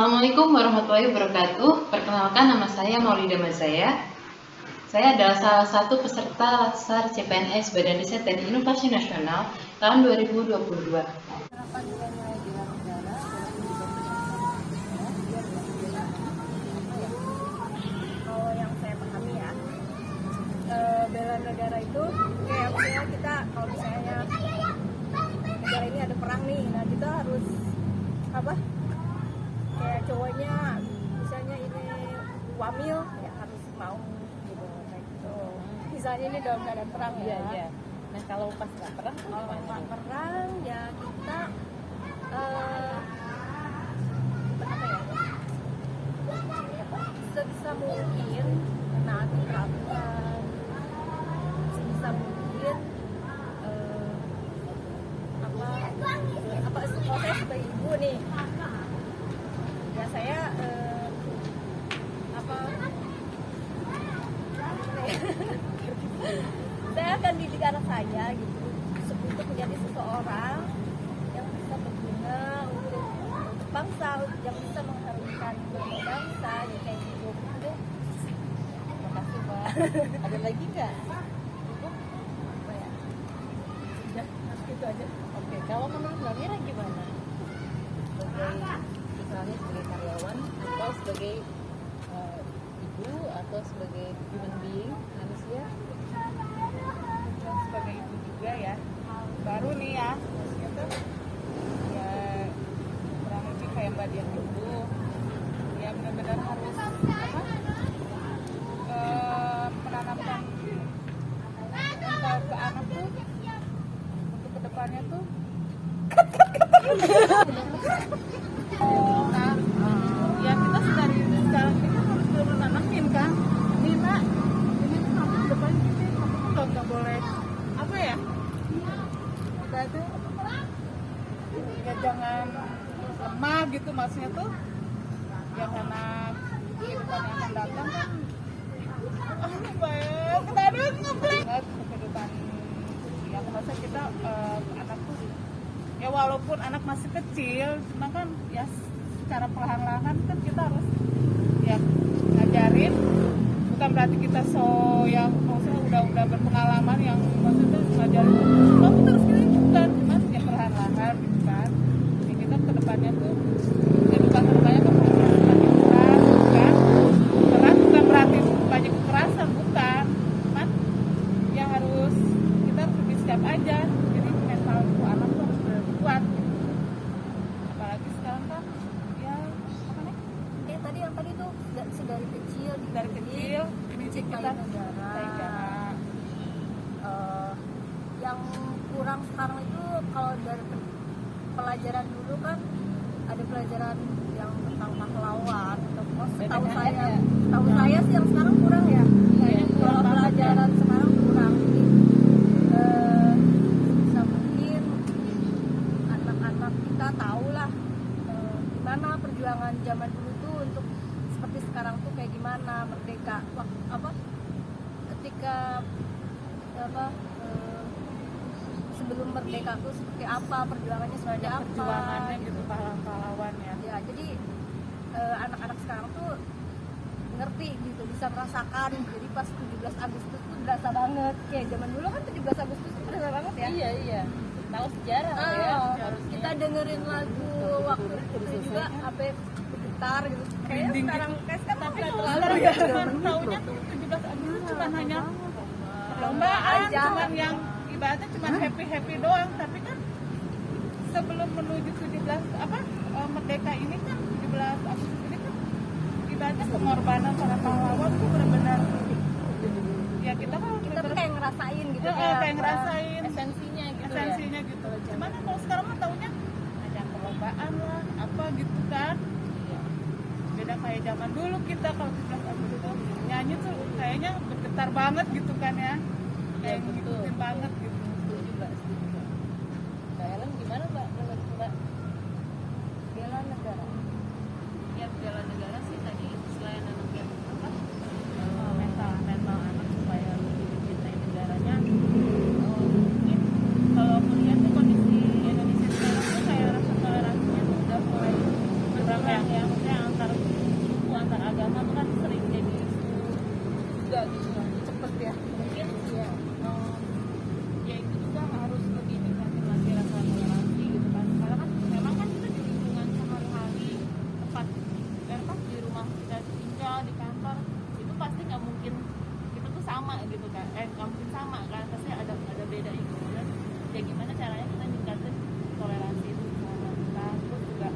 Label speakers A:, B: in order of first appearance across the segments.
A: Assalamualaikum warahmatullahi wabarakatuh. Perkenalkan, nama saya Maulida Mazaya. Saya adalah salah satu peserta Latsar CPNS Badan Riset dan Inovasi Nasional tahun 2022.
B: Harapan nilai-nilai bela negara dalam kehidupan biar kalau yang saya pahami ya, bela negara itu kayak misalnya kita kalau misalnya negara ini ada perang nih, nah kita harus apa? Kayak cowoknya misalnya ini wamil ya harus mau gitu kayak gitu. Misalnya ini dalam keadaan perang ya.
C: Iya. Nah kalau pas nggak perang,
B: Kalau nggak perang ya kita apa ya? Sebisa mungkin menaati peraturan, sebisa mungkin apa kalau saya sebagai ibu nih, ya saya saya akan didik anak saya gitu untuk menjadi seseorang yang bisa berguna untuk bangsa, yang bisa mengharumkan nama bangsa, ya kayak gitu.
C: terima kasih Mbak. Ada lagi nggak? Cukup?
B: Apa ya? Udah, gitu aja.
C: Oke, kalau menurut Mbak Mira gimana? Sebagai misalnya sebagai karyawan atau sebagai ibu atau sebagai human being manusia?
D: Sebagai ibu juga ya, baru nih ya, gitu. Ya kurang lebih kayak Mbak Dian dulu, ya benar-benar harus menanamkan mental ke anak tuh untuk kedepannya tuh. Nah, ya kita dari sekarang kita harus menanamin kan, ini nak, ini tuh kamu kedepannya gini, kamu tuh nggak boleh apa ya, berarti ya jangan lemah gitu, maksudnya tuh ya karena kehidupan yang akan datang kan banyak kita ada ngeblek kehidupan ya. Aku rasa kita anak tuh ya walaupun anak masih kecil, cuma kan ya secara perlahan-lahan kan kita harus ya ngajarin, bukan berarti kita yang maksudnya udah berpengalaman yang maksudnya ngajarin kamu terus gini, bukan, cuman ya perlahan-lahan gitu kan. Jadi kita kedepannya tuh kehidupan kedepannya kan semakin keras, bukan keras bukan berarti banyak kekerasan, bukan, cuman ya harus kita harus lebih siap aja. Jadi mental anak tuh harus kuat gitu. Apalagi sekarang kan ya apa nih,
B: Tadi yang tadi tuh dari kecil
D: dari kecil dididik kita
B: negara. Yang kurang sekarang itu kalau dari pelajaran dulu kan ada pelajaran yang tentang pahlawan atau setahu saya sih yang sekarang kurang ya. Kalau pelajaran sekarang kurang, jadi bisa mungkin anak-anak kita tahu lah gimana perjuangan zaman dulu tuh untuk seperti sekarang tuh kayak gimana merdeka ketika sebelum merdeka tuh seperti apa perjuangannya, seperti apa
D: perjuangannya gitu, pahlawan ya.
B: ya. Jadi anak-anak sekarang tuh ngerti gitu, bisa merasakan. Jadi pas 17 Agustus tuh berasa banget kayak zaman dulu kan 17 Agustus tuh berasa banget ya.
C: Iya. Tahu sejarah ya.
B: Kita dengerin lagu waktu itu juga apa bergetar gitu. Kayak sekarang
D: Tapi
B: nggak
D: kalau
B: terlalu
D: sekarang
B: ya.
D: cuma taunya tuh 17 Agustus cuma hanya perlombaan, cuman yang ibaratnya cuma happy doang. Tapi kan sebelum menuju 17 merdeka ini kan 17 Agustus ini kan ibaratnya pengorbanan para pahlawan tuh benar-benar ya kita
B: Kita tuh kayak ngerasain gitu,
D: kayak ngerasain
C: Esensinya gitu
D: esensinya gitu. Cuman kan kalau sekarang mah taunya hanya perlombaan lah apa gitu kan. Beda kayak zaman dulu kita kalau 17 Agustus tuh nyanyi tuh kayaknya bergetar banget gitu kan ya. Kayak ngikutin banget gitu.
C: Setuju Mbak. Mbak Ellen gimana Mbak menurut Mbak?
B: bela negara.
C: Ya bela negara sih tadi selain anak yang
D: Mental anak supaya lebih mencintai negaranya.
C: mungkin kalau aku lihat tuh kondisi Indonesia sekarang tuh kayak rasa toleransinya tuh udah mulai berkurang ya, maksudnya cepet ya.
D: Mungkin
C: Iya.
D: ya itu juga harus lebih tingkatin lagi rasa toleransi gitu kan, karena kan memang kan kita di lingkungan sehari-hari tempat di rumah kita tinggal, di kantor itu pasti nggak mungkin kita tuh sama gitu kan, nggak mungkin sama kan, pasti ada beda gitu. Dan ya gimana caranya kita ningkatin toleransi itu sama kita, terus juga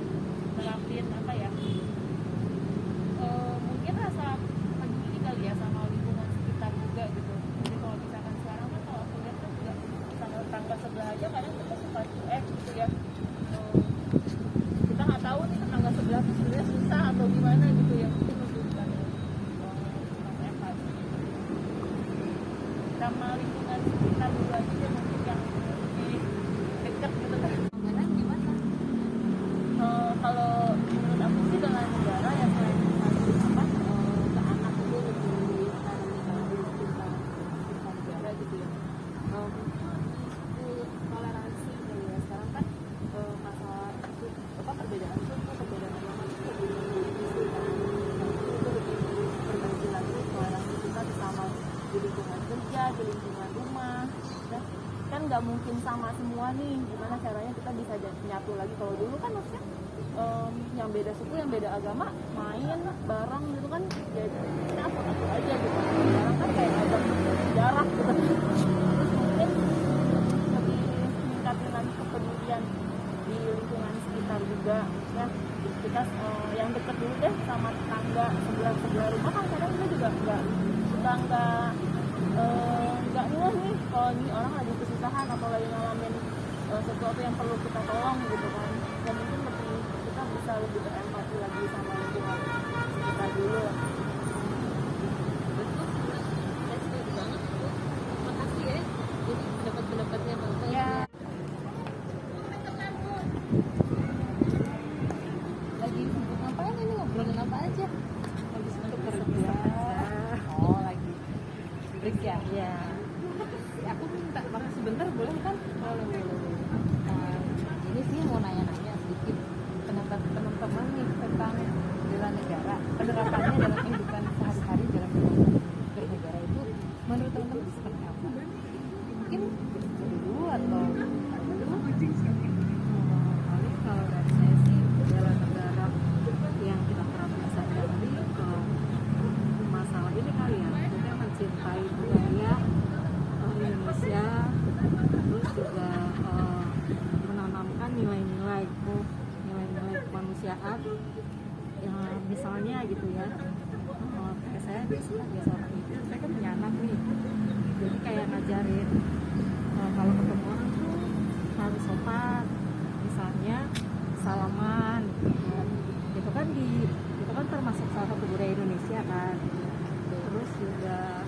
D: nerapin apa ya, mungkin rasa peduli kali ya sama lingkungan sekitar juga gitu. Jadi kalau misalkan sekarang kan kalau aku lihat kan juga tangga sebelah aja kadang kita suka cuek gitu ya. Kita nggak tahu nih tetangga sebelah tuh sebenarnya susah atau gimana gitu ya, mungkin membutuhkan empati sama lingkungan sekitar dulu aja deh, mungkin yang lebih dekat gitu kan.
C: Negara gimana?
D: Kalau menurut aku sih dengan negara ya selain apa ke anak itu lebih tanam cinta negara gitu ya. Toleransi gitu ya. Sekarang kan masalah itu apa perbedaan suku, perbedaan agama itu lebih isu kan. Itu lebih berbagi lagi toleransi kita sama di lingkungan kerja, di lingkungan rumah. Dan kan nggak mungkin sama semua nih, gimana caranya kita bisa nyatu lagi. Kalau dulu kan maksudnya yang beda suku, yang beda agama main bareng gitu kan, ya kita aku aja gitu. Sekarang kan kayak ada jarak gitu. Terus mungkin lebih meningkatin lagi kepedulian di lingkungan sekitar juga ya. Kita yang deket dulu deh sama tetangga sebelah rumah kan, kadang kita juga nggak ngeh nih kalau ini orang lagi kesusahan atau lagi ngalamin sesuatu yang perlu kita tolong gitu kan. Ya mungkin kita bisa lebih berempati lagi sama lingkungan sekitar dulu.
C: Betul, saya setuju banget tuh. Makasih ya. Jadi dapat pendapatnya Bapak.
D: Ya.
C: Lagi sibuk ngapain ini, ngobrolin apa aja?
D: Lagi untuk kerja.
C: Oh, lagi break ya?
D: Ya.
C: Aku minta makan sebentar boleh kan? Boleh. Ini sih mau nanya-nanya sedikit pendapat teman-teman nih tentang bela negara, penerapannya dalam kehidupan sehari-hari dalam bernegara itu menurut teman-teman seperti apa? Mungkin dulu atau
E: Paling kalau dari saya sih bela negara yang kita terapkan sehari-hari masalah ini kali ya, kita mencintai budaya Indonesia, terus juga menanamkan nilai-nilai kemanusiaan yang misalnya gitu ya, kayak saya sebagai seorang ibu, saya kan punya anak nih, jadi kayak ngajarin kalau ketemu orang tuh harus sopan, misalnya salaman gitu. Itu kan termasuk salah satu budaya Indonesia kan. Terus juga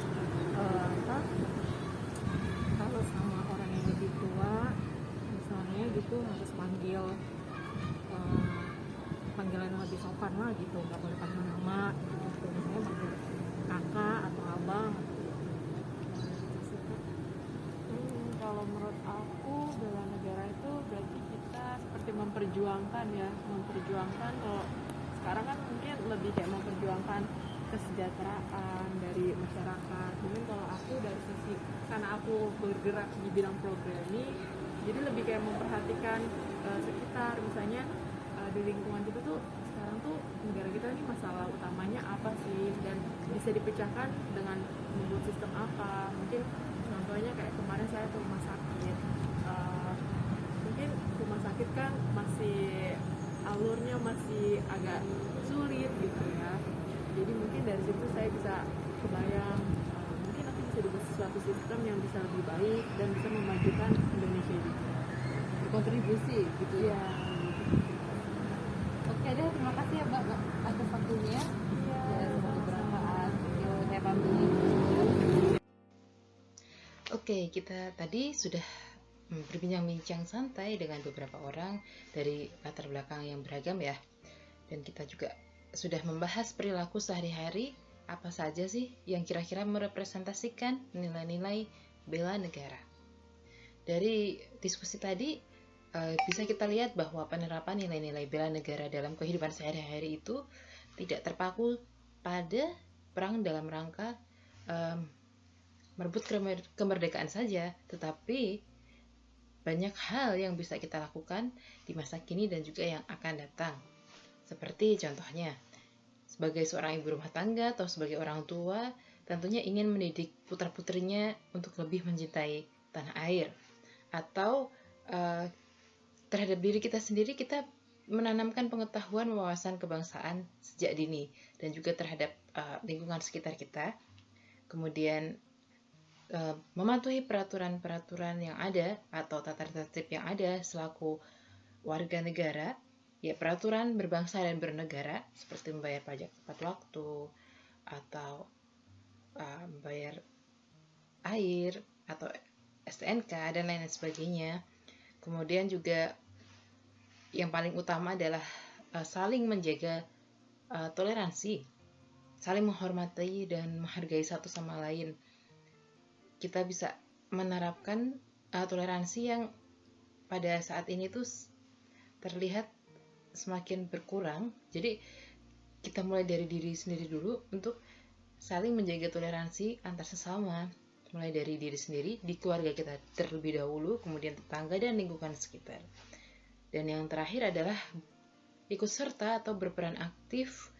E: kalau sama orang yang lebih tua misalnya gitu harus panggilan yang lebih sopan lah gitu, nggak boleh panggil nama gitu, misalnya panggil kakak atau abang.
D: Kalau menurut aku bela negara itu berarti kita seperti memperjuangkan kalau sekarang kan mungkin lebih kayak memperjuangkan kesejahteraan dari masyarakat. Mungkin kalau aku dari sisi, karena aku bergerak di bidang programming, jadi lebih kayak memperhatikan sekitar, misalnya di lingkungan kita tuh sekarang tuh negara kita ini masalah utamanya apa sih, dan bisa dipecahkan dengan membuat sistem apa. Mungkin contohnya kayak kemarin saya ke rumah sakit, mungkin rumah sakit kan masih alurnya masih agak sulit gitu ya. Jadi mungkin dari situ saya bisa kebayang mungkin nanti bisa dibuat suatu sistem yang bisa lebih baik dan bisa memajukan Indonesia juga.
C: berkontribusi gitu ya? Oke deh, terima kasih ya Mbak atas waktunya. Ya, semoga bermanfaat. Yuk, saya pamit.
A: Oke, kita tadi sudah berbincang-bincang santai dengan beberapa orang dari latar belakang yang beragam ya. Dan kita juga sudah membahas perilaku sehari-hari, apa saja sih yang kira-kira merepresentasikan nilai-nilai bela negara. Dari diskusi tadi bisa kita lihat bahwa penerapan nilai-nilai bela negara dalam kehidupan sehari-hari itu tidak terpaku pada perang dalam rangka merebut kemerdekaan saja, tetapi banyak hal yang bisa kita lakukan di masa kini dan juga yang akan datang. Seperti contohnya, sebagai seorang ibu rumah tangga atau sebagai orang tua, tentunya ingin mendidik putra-putrinya untuk lebih mencintai tanah air. Atau terhadap diri kita sendiri, kita menanamkan pengetahuan wawasan kebangsaan sejak dini, dan juga terhadap lingkungan sekitar kita. Kemudian mematuhi peraturan-peraturan yang ada atau tata tertib yang ada selaku warga negara, ya peraturan berbangsa dan bernegara, seperti membayar pajak tepat waktu, atau membayar air, atau STNK, dan lain sebagainya. Kemudian juga yang paling utama adalah saling menjaga toleransi, saling menghormati dan menghargai satu sama lain. Kita bisa menerapkan toleransi yang pada saat ini tuh terlihat semakin berkurang. Jadi kita mulai dari diri sendiri dulu untuk saling menjaga toleransi antar sesama, mulai dari diri sendiri, di keluarga kita terlebih dahulu, kemudian tetangga dan lingkungan sekitar. Dan yang terakhir adalah ikut serta atau berperan aktif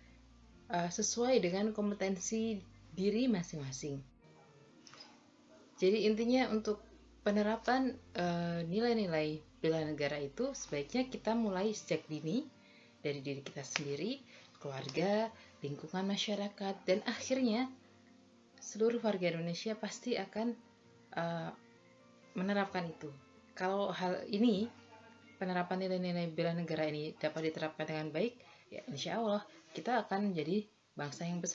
A: sesuai dengan kompetensi diri masing-masing. Jadi intinya untuk penerapan nilai-nilai bela negara itu sebaiknya kita mulai sejak dini, dari diri kita sendiri, keluarga, lingkungan masyarakat, dan akhirnya seluruh warga Indonesia pasti akan menerapkan itu. Kalau hal ini, penerapan nilai-nilai bela negara ini dapat diterapkan dengan baik, ya insya Allah kita akan menjadi bangsa yang besar.